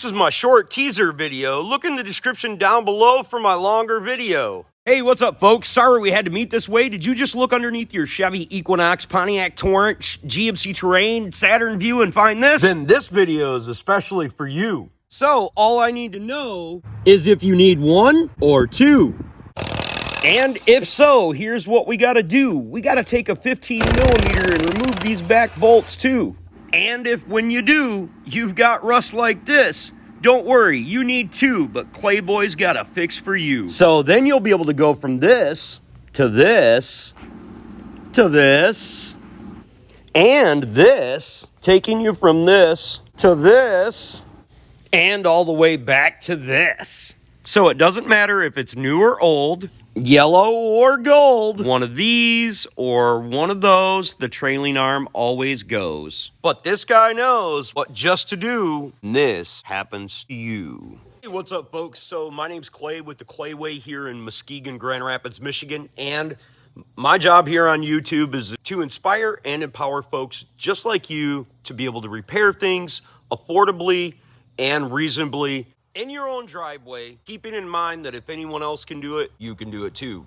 This is my short teaser video. Look in the description down below for my longer video. Hey, what's up, folks? Sorry we had to meet this way. Did you just look underneath your Chevy Equinox, Pontiac Torrent, GMC Terrain, Saturn View and find this? Then this video is especially for you. So, all I need to know is if you need one or two. And if so, here's what we gotta do. We gotta take a 15 millimeter and remove these back bolts too. And if when you do, you've got rust like this, don't worry, you need two, but Clayboy's got a fix for you. So then you'll be able to go from this, to this, to this, and this, taking you from this to this, and all the way back to this. So it doesn't matter if it's new or old, yellow or gold, one of these or one of those, the trailing arm always goes. But this guy knows what just to do when this happens to you. Hey, what's up, folks? So my name's Clay with the Clay Way here in Muskegon, Grand Rapids, Michigan, and my job here on YouTube is to inspire and empower folks just like you to be able to repair things affordably and reasonably in your own driveway, keeping in mind that if anyone else can do it, you can do it too.